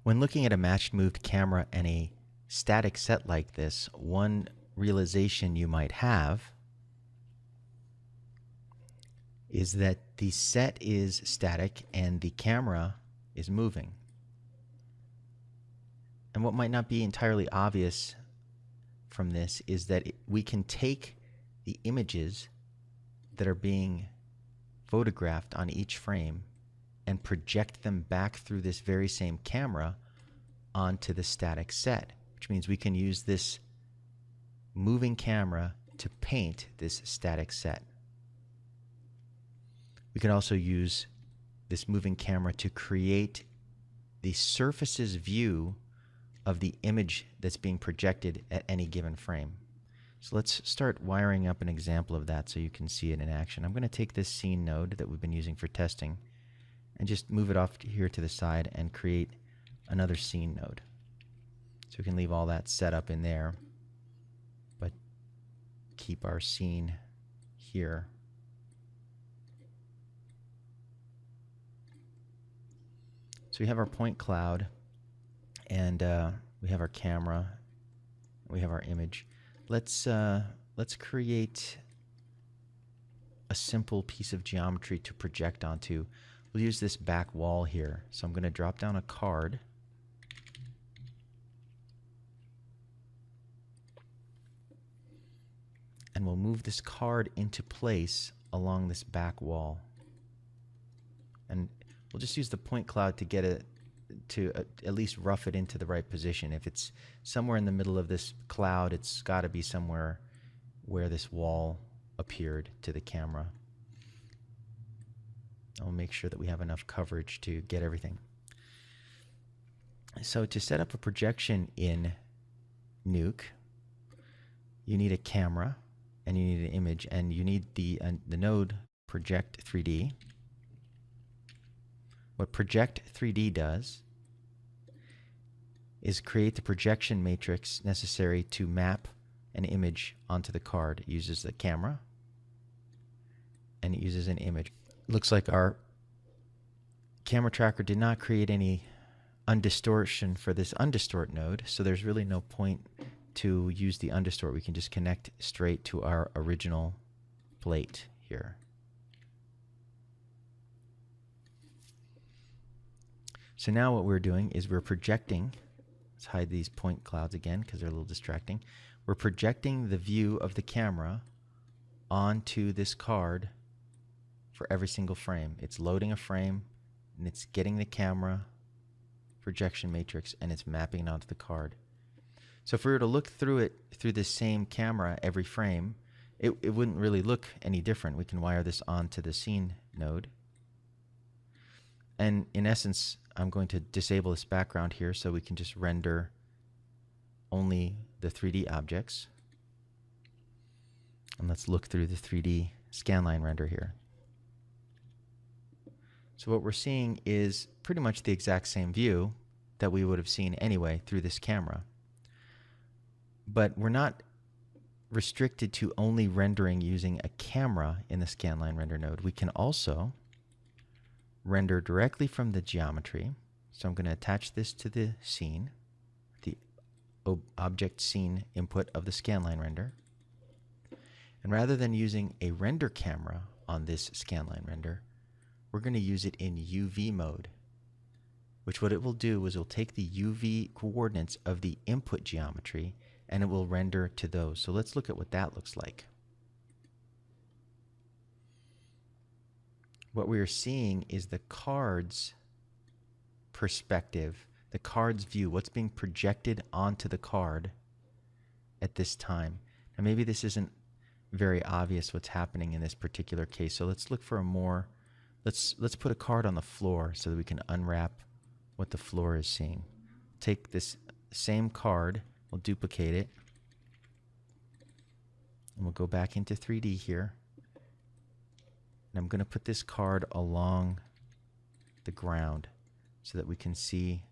When looking at a matched moved camera and a static set like this, one realization you might have is that the set is static and the camera is moving. And what might not be entirely obvious from this is that we can take the images that are being photographed on each frame and project them back through this very same camera onto the static set, which means we can use this moving camera to paint this static set. We can also use this moving camera to create the surface's view of the image that's being projected at any given frame. So let's start wiring up an example of that so you can see it in action. I'm going to take this scene node that we've been using for testing and just move it off here to the side and create another scene node. So we can leave all that set up in there, but keep our scene here. So we have our point cloud, and we have our camera, we have our image. Let's create a simple piece of geometry to project onto. We'll use this back wall here. So I'm going to drop down a card. And we'll move this card into place along this back wall. And we'll just use the point cloud to get it to at least rough it into the right position. If it's somewhere in the middle of this cloud, it's got to be somewhere where this wall appeared to the camera. I'll make sure that we have enough coverage to get everything. So to set up a projection in Nuke, you need a camera and you need an image, and you need the node Project 3D. What Project 3D does is create the projection matrix necessary to map an image onto the card. It uses the camera and it uses an image. It looks like our camera tracker did not create any undistortion for this undistort node, so there's really no point to use the undistort. We can just connect straight to our original plate here. So now what we're doing is we're projecting, let's hide these point clouds again because they're a little distracting. We're projecting the view of the camera onto this card for every single frame. It's loading a frame and it's getting the camera projection matrix and it's mapping it onto the card. So if we were to look through it through this same camera every frame, it wouldn't really look any different. We can wire this onto the scene node. And in essence, I'm going to disable this background here so we can just render only the 3D objects. And let's look through the 3D scanline render here. So what we're seeing is pretty much the exact same view that we would have seen anyway through this camera. But we're not restricted to only rendering using a camera in the scanline render node. We can also render directly from the geometry. So I'm going to attach this to the scene, the object scene input of the scanline render. And rather than using a render camera on this scanline render, we're going to use it in UV mode, which what it will do is it will take the UV coordinates of the input geometry and it will render to those. So let's look at what that looks like. What we are seeing is the card's perspective, the card's view, what's being projected onto the card at this time. Now maybe this isn't very obvious what's happening in this particular case, so let's look for a more, let's put a card on the floor so that we can unwrap what the floor is seeing. Take this same card, we'll duplicate it, and we'll go back into 3D here. And I'm going to put this card along the ground so that we can see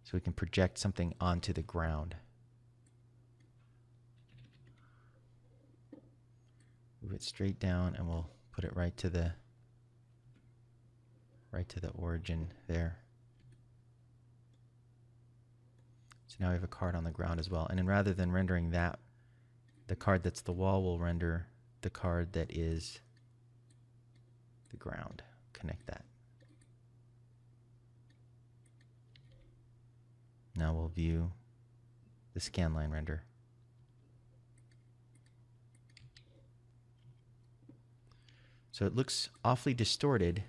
so we can project something onto the ground. Move it straight down and we'll put it right to the origin there. So now we have a card on the ground as well. And then rather than rendering that, the card that's the wall will render the card that is the ground. Connect that. Now we'll view the scanline render. So it looks awfully distorted,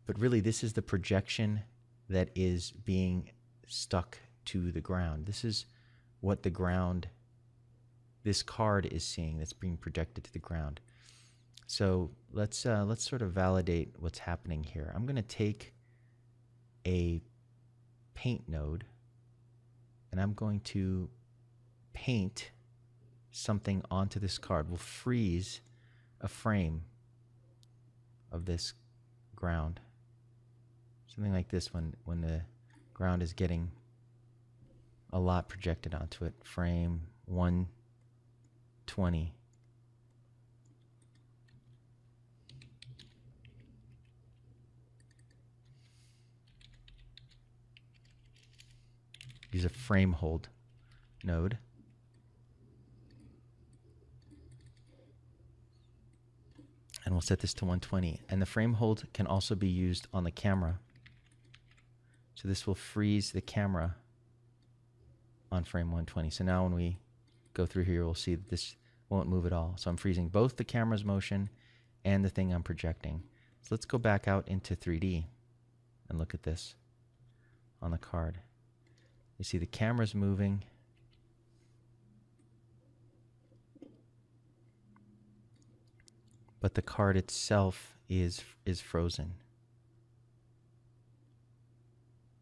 but really this is the projection that is being stuck to the ground. This is what the ground, this card is seeing that's being projected to the ground. So let's sort of validate what's happening here. I'm going to take a paint node and I'm going to paint something onto this card. We'll freeze a frame of this ground. Something like this when the ground is getting a lot projected onto it. Frame 120. Use a frame hold node. And we'll set this to 120. And the frame hold can also be used on the camera. So this will freeze the camera on frame 120. So now when we go through here, we'll see that this won't move at all. So I'm freezing both the camera's motion and the thing I'm projecting. So let's go back out into 3D and look at this on the card. You see the camera's moving. But the card itself is frozen.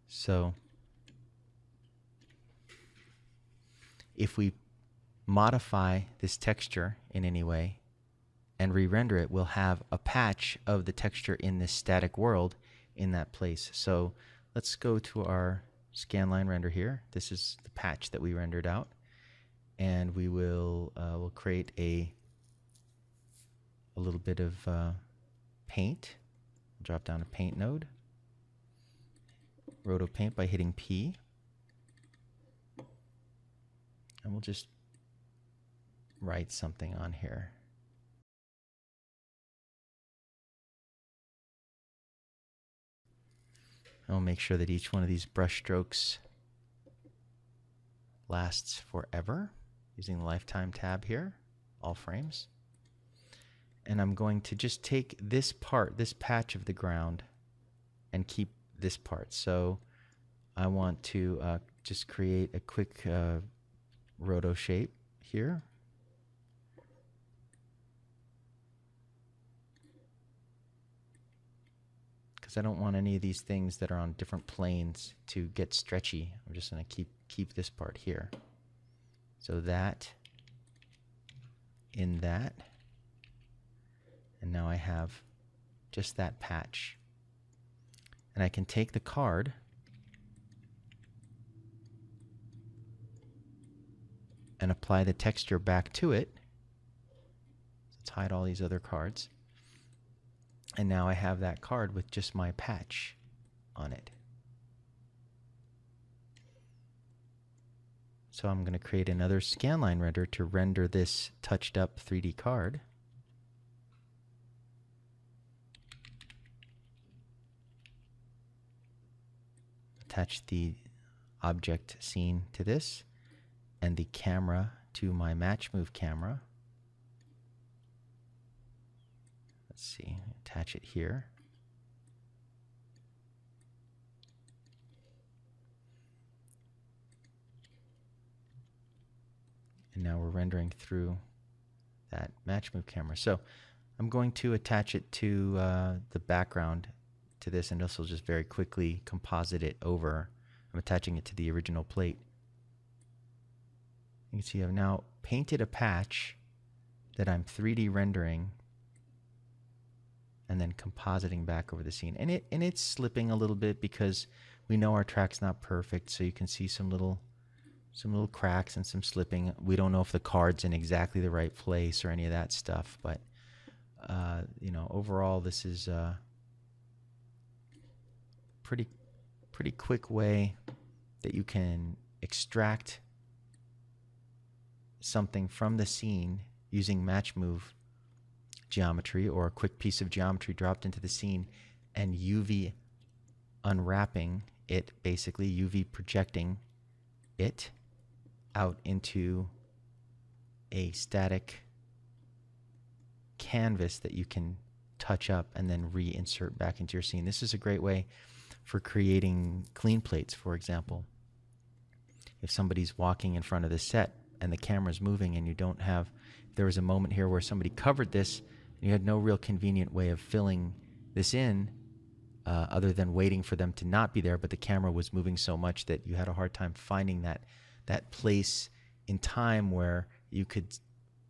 So if we modify this texture in any way and re-render it, we'll have a patch of the texture in this static world in that place. So let's go to our scanline render here. This is the patch that we rendered out. And we will we'll create a little bit of paint. Drop down a paint node. Roto paint by hitting P. And we'll just write something on here. And we'll make sure that each one of these brush strokes lasts forever using the lifetime tab here, all frames. And I'm going to just take this part, this patch of the ground, and keep this part. So I want to just create a quick roto shape here. Because I don't want any of these things that are on different planes to get stretchy. I'm just going to keep this part here. So that in that. And now I have just that patch. And I can take the card and apply the texture back to it. Let's hide all these other cards. And now I have that card with just my patch on it. So I'm going to create another scanline render to render this touched up 3D card. Attach the object scene to this and the camera to my match move camera. Let's see, attach it here. And now we're rendering through that match move camera. So I'm going to attach it to the background to this, and this will just very quickly composite it over. I'm attaching it to the original plate. You can see I've now painted a patch that I'm 3D rendering and then compositing back over the scene. And it's slipping a little bit because we know our track's not perfect, so you can see some little cracks and some slipping. We don't know if the card's in exactly the right place or any of that stuff, but you know, overall, this is a pretty quick way that you can extract something from the scene using match move geometry, or a quick piece of geometry dropped into the scene, and UV unwrapping it, basically UV projecting it out into a static canvas that you can touch up and then reinsert back into your scene. This is a great way for creating clean plates, for example. If somebody's walking in front of the set and the camera's moving and you don't have, if there was a moment here where somebody covered this and you had no real convenient way of filling this in, other than waiting for them to not be there, but the camera was moving so much that you had a hard time finding that place in time where you could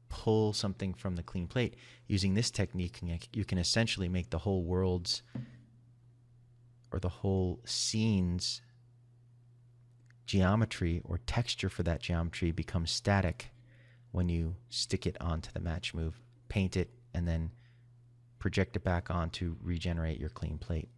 pull something from the clean plate. Using this technique, you can essentially make the whole world's, or the whole scene's, geometry or texture for that geometry become static when you stick it onto the match move, paint it, and then project it back on to regenerate your clean plate.